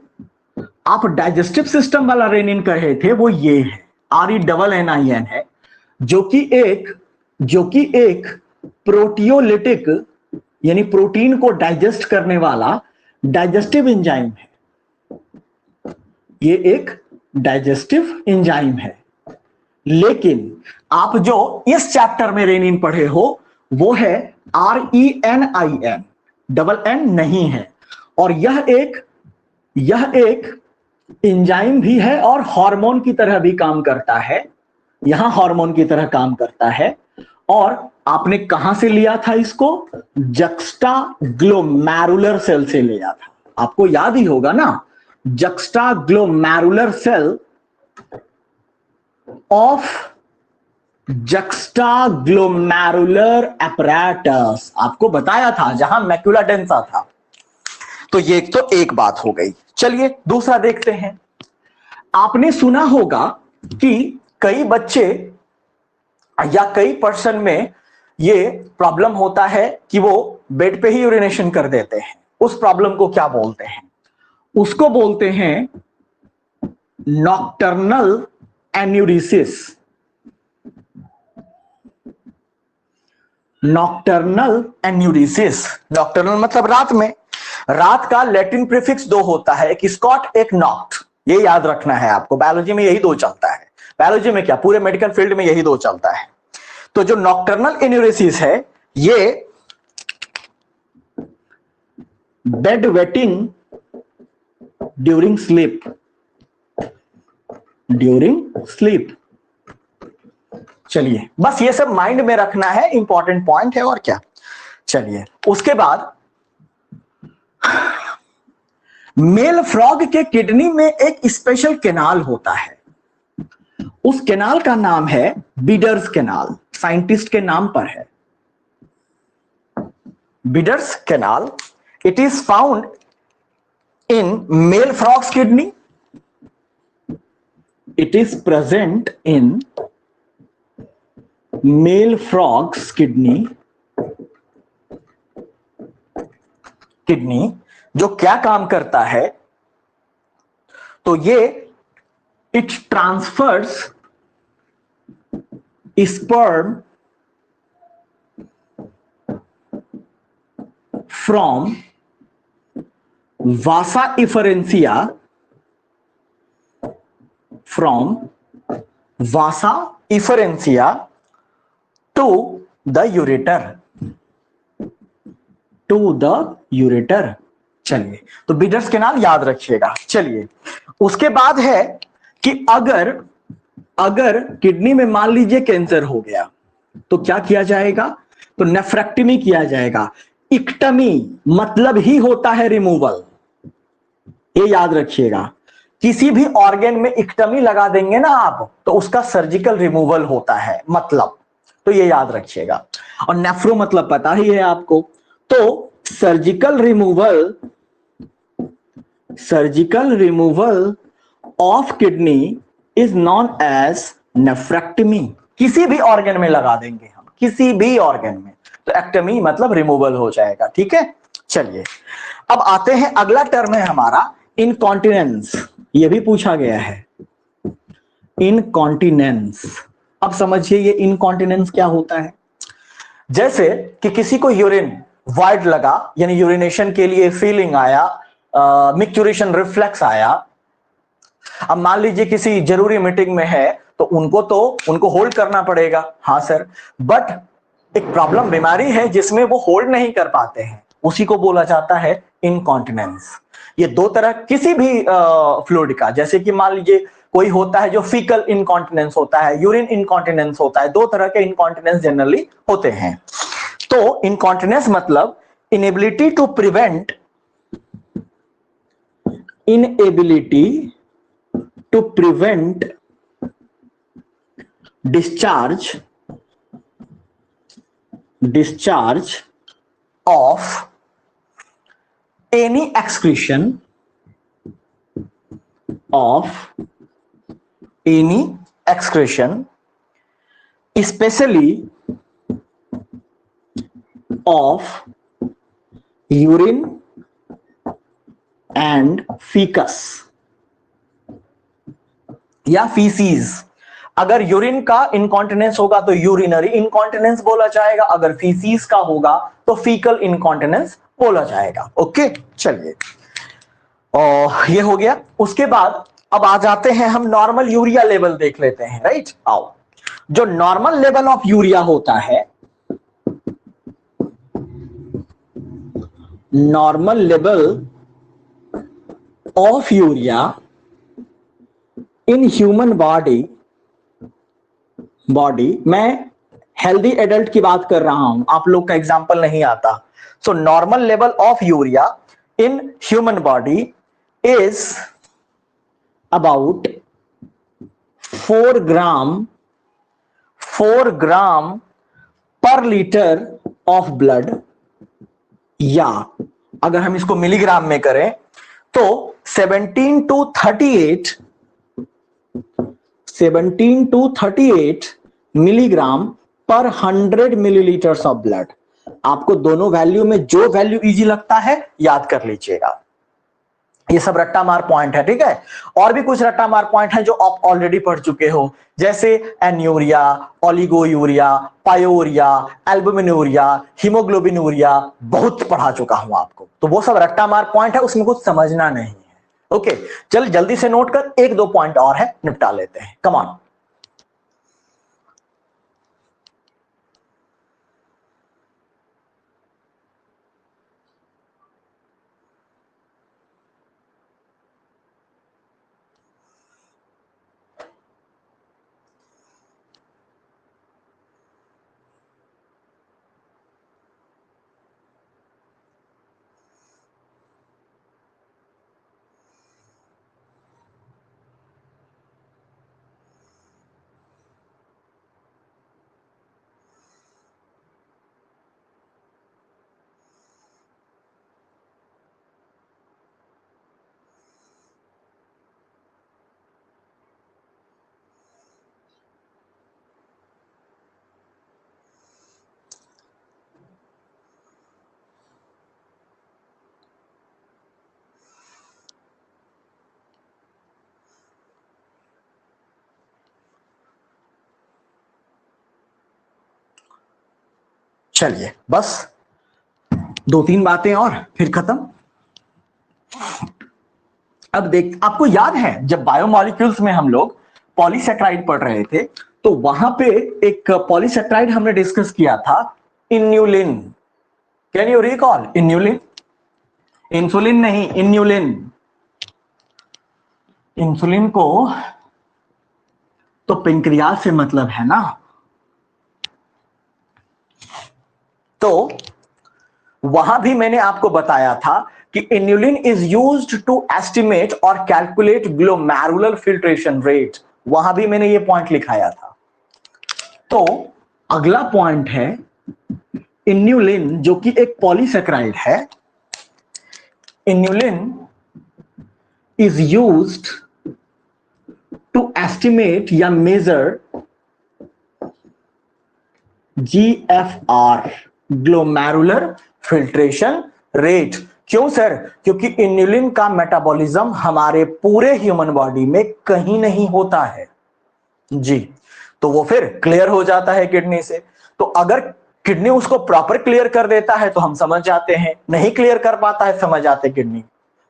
Speaker 1: आप डाइजेस्टिव सिस्टम वाला रेनिन कहे थे वो ये है, RENNIN है, जो कि एक प्रोटियोलिटिक यानी प्रोटीन को डाइजेस्ट करने वाला डाइजेस्टिव एंजाइम है। ये एक डाइजेस्टिव एंजाइम है। लेकिन आप जो इस चैप्टर में रेनिन पढ़े हो वो है RENIN, डबल एन नहीं है। और यह एक एंजाइम भी है और हार्मोन की तरह भी काम करता है। यहां हार्मोन की तरह काम करता है। और आपने कहां से लिया था इसको? जक्स्टाग्लोमेरुलर सेल से लिया था। आपको याद ही होगा ना, juxtaglomerular cell of juxtaglomerular apparatus, आपको बताया था, जहां मैक्युला डेंसा था। तो ये तो एक बात हो गई। चलिए दूसरा देखते हैं। आपने सुना होगा कि कई बच्चे या कई पर्सन में ये प्रॉब्लम होता है कि वो बेड पे ही यूरिनेशन कर देते हैं। उस प्रॉब्लम को क्या बोलते हैं? उसको बोलते हैं nocturnal enuresis. Nocturnal enuresis, nocturnal मतलब रात में। रात का लैटिन प्रीफिक्स 2 होता है, एक स्कॉट एक नॉक्ट। ये याद रखना है आपको, बायोलॉजी में यही 2 चलता है। बायोलॉजी में क्या, पूरे मेडिकल फील्ड में यही 2 चलता है। तो जो नॉक्टर्नल एन्यूरिसिस है, ये बेड वेटिंग ड्यूरिंग स्लीप, चलिए बस ये सब माइंड में रखना है, इंपॉर्टेंट पॉइंट है और क्या। चलिए उसके बाद मेल फ्रॉग के किडनी में एक स्पेशल कैनाल होता है। उस कैनाल का नाम है बीडर्स कैनाल, साइंटिस्ट के नाम पर है, Bidder's canal. It is found in male frog's kidney. It is present in male frog's kidney जो क्या काम करता है? तो ये it transfers sperm from vasa efferentia to the ureter. चलिए तो बीडर्स कैनाल याद रखिएगा। चलिए उसके बाद है कि अगर किडनी में मान लीजिए कैंसर हो गया तो क्या किया जाएगा? तो नेफ्रेक्टमी किया जाएगा। इक्टमी मतलब ही होता है रिमूवल, ये याद रखिएगा। किसी भी ऑर्गन में इक्टमी लगा देंगे ना आप, तो उसका सर्जिकल रिमूवल होता है मतलब, तो ये याद रखिएगा। और नेफ्रो मतलब पता ही है आपको। तो surgical removal of kidney is known as nephrectomy. किसी भी ऑर्गन में लगा देंगे हम, किसी भी ऑर्गन में, तो एक्टमी मतलब रिमूवल हो जाएगा। ठीक है, चलिए अब आते हैं, अगला टर्म है हमारा इनकॉन्टिनेंस। यह भी पूछा गया है, इनकॉन्टिनेंस। अब समझिए ये इनकॉन्टिनेंस क्या होता है। जैसे कि किसी को यूरिन वाइड लगा, यानी यूरिनेशन के लिए फीलिंग आया, मिक्चुरेशन रिफ्लेक्स आया। अब मान लीजिए किसी जरूरी मीटिंग में है तो उनको होल्ड करना पड़ेगा। हाँ सर, बट एक प्रॉब्लम बीमारी है जिसमें वो होल्ड नहीं कर पाते हैं, उसी को बोला जाता है इनकॉन्टिनेंस। ये 2 तरह किसी भी फ्लूइड का, जैसे कि मान लीजिए कोई होता है जो फीकल इनकॉन्टिनेंस होता है, यूरिन इनकॉन्टिनेंस होता है, 2 तरह के इनकॉन्टिनेंस जनरली होते हैं। तो इनकॉन्टिनेंस मतलब inability to prevent inability to prevent discharge of any excretion especially of urine and feces या फीसीज। अगर यूरिन का इनकॉन्टिनेंस होगा तो यूरिनरी इनकॉन्टिनेंस बोला जाएगा, अगर फीसीज का होगा तो फीकल इनकॉन्टिनेंस बोला जाएगा। ओके, चलिए, और ये हो गया। उसके बाद अब आ जाते हैं हम नॉर्मल यूरिया लेवल देख लेते हैं, राइट। आओ, जो नॉर्मल लेवल ऑफ यूरिया होता है, normal level of urea in human body, मैं हेल्दी एडल्ट की बात कर रहा हूं, आप लोग का एग्जांपल नहीं आता। So normal level of urea in human body is about 4 ग्राम पर लीटर ऑफ ब्लड, या अगर हम इसको मिलीग्राम में करें तो 17 to 38 मिलीग्राम पर 100 मिलीलीटर्स ऑफ ब्लड। आपको दोनों वैल्यू में जो वैल्यू इजी लगता है याद कर लीजिएगा। ये सब रट्टा मार पॉइंट है, ठीक है। और भी कुछ रट्टा मार पॉइंट है जो आप ऑलरेडी पढ़ चुके हो, जैसे एन्यूरिया, ओलिगोयूरिया, पायोरिया, एल्बुमिनूरिया, हीमोग्लोबिनूरिया, बहुत पढ़ा चुका हूं आपको। तो वो सब रट्टा मार पॉइंट है, उसमें कुछ समझना नहीं है। ओके, चल जल्दी से नोट कर, 1-2 पॉइंट और है, निपटा लेते हैं। Come on. चलिए, बस 2-3 बातें और फिर खत्म। अब देख, आपको याद है जब बायोमॉलिक्यूल्स में हम लोग पॉलीसेक्राइड पढ़ रहे थे तो वहां पे एक पॉलीसेक्राइड हमने डिस्कस किया था, inulin. Can you recall inulin? Insulin नहीं, इन्यूलिन। इंसुलिन को तो पेंक्रियाज से मतलब है ना। तो वहां भी मैंने आपको बताया था कि inulin is used to estimate और कैलकुलेट ग्लोमेरुलर फिल्ट्रेशन रेट। वहां भी मैंने ये पॉइंट लिखाया था। तो अगला पॉइंट है इन्यूलिन, जो कि एक पॉलीसेक्राइड है। Inulin is used to estimate या measure GFR, glomerular filtration rate. क्यों सर? क्योंकि इन्यूलिन का मेटाबॉलिज्म हमारे पूरे ह्यूमन बॉडी में कहीं नहीं होता है जी। तो वो फिर क्लियर हो जाता है किडनी से। तो अगर किडनी उसको प्रॉपर क्लियर कर देता है तो हम समझ जाते हैं, नहीं क्लियर कर पाता है समझ जाते किडनी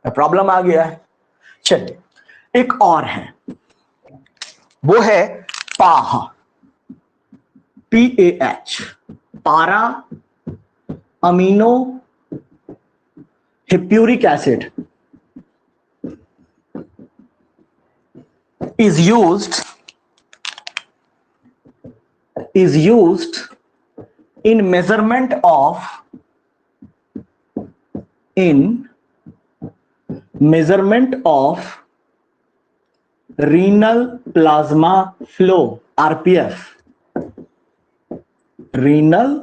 Speaker 1: में प्रॉब्लम आ गया है। चलिए, एक और है, वो है PAH, PAH, para amino hippuric acid is used in measurement of renal plasma flow, RPF, renal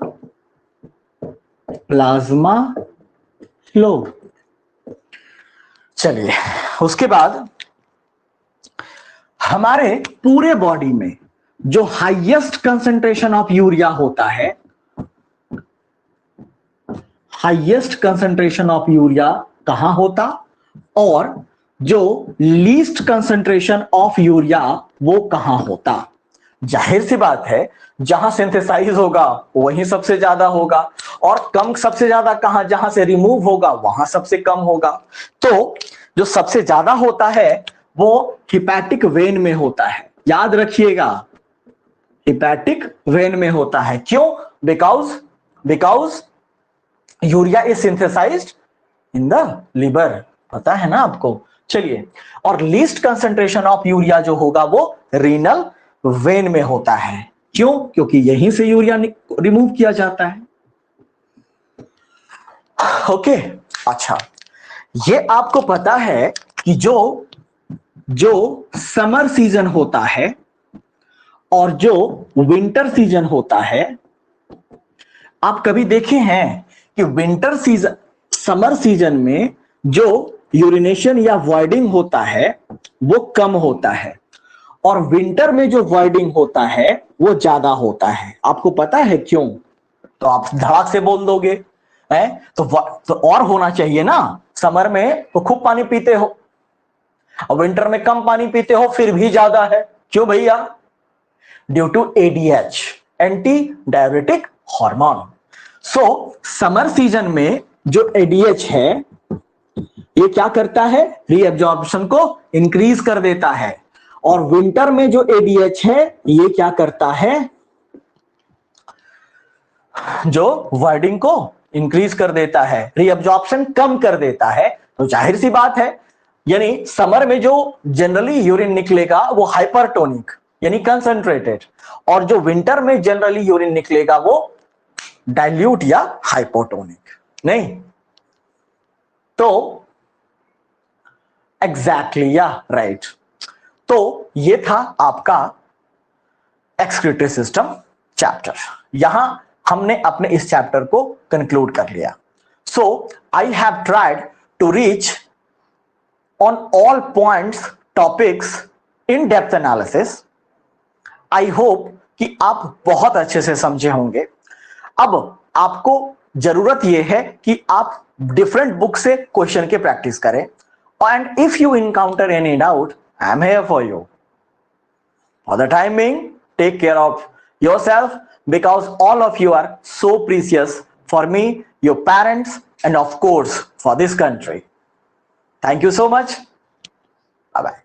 Speaker 1: plasma flow. चलिए, उसके बाद हमारे पूरे बॉडी में जो हाईएस्ट कंसंट्रेशन ऑफ यूरिया होता है, हाईएस्ट कंसंट्रेशन ऑफ यूरिया कहां होता, और जो लीस्ट कंसंट्रेशन ऑफ यूरिया वो कहां होता। जाहिर सी बात है, जहां सिंथेसाइज होगा वहीं सबसे ज्यादा होगा, और कम सबसे ज्यादा कहां, जहां से रिमूव होगा वहां सबसे कम होगा। तो जो सबसे ज्यादा होता है वो हिपैटिक वेन में होता है, याद रखिएगा, हिपैटिक वेन में होता है। क्यों? Because urea is synthesised in the liver, पता है ना आपको। चलिए, और लीस्ट कंसंट्रेशन ऑफ यूरिया जो होगा वो रीनल वेन में होता है। क्यों? क्योंकि यहीं से यूरिया रिमूव किया जाता है। ओके, अच्छा, ये आपको पता है कि जो समर सीजन होता है और जो विंटर सीजन होता है, आप कभी देखे हैं कि विंटर सीजन, समर सीजन में जो यूरिनेशन या वॉइडिंग होता है वो कम होता है, और विंटर में जो वॉइडिंग होता है वो ज्यादा होता है। आपको पता है क्यों? तो आप धड़ाक से बोल दोगे, है तो और होना चाहिए ना। समर में तो खूब पानी पीते हो और विंटर में कम पानी पीते हो, फिर भी ज्यादा है। क्यों भैया? Due to ADH, anti diuretic hormone. So summer season में जो ADH है ये क्या करता है? रीअब्जॉर्प्शन को इंक्रीज कर देता है, और विंटर में जो ADH है ये क्या करता है? जो वाइडिंग को इंक्रीज कर देता है, रीअब्जॉर्प्शन कम कर देता है। तो जाहिर सी बात है, यानी समर में जो जनरली यूरिन निकलेगा वो हाइपरटोनिक यानी कंसंट्रेटेड, और जो विंटर में जनरली यूरिन निकलेगा वो डाइल्यूट या हाइपोटोनिक। नहीं तो एग्जैक्टली या राइट। तो ये था आपका एक्सक्रीटरी सिस्टम चैप्टर। यहां हमने अपने इस चैप्टर को कंक्लूड कर लिया। So I have tried to reach on all points, topics in depth analysis. I hope कि आप बहुत अच्छे से समझे होंगे। अब आपको जरूरत यह है कि आप डिफरेंट बुक से क्वेश्चन के प्रैक्टिस करें, and if you encounter any doubt, I am here for you. For the time being, take care of yourself, because all of you are so precious for me, your parents, and of course for this country. Thank you so much. Bye bye.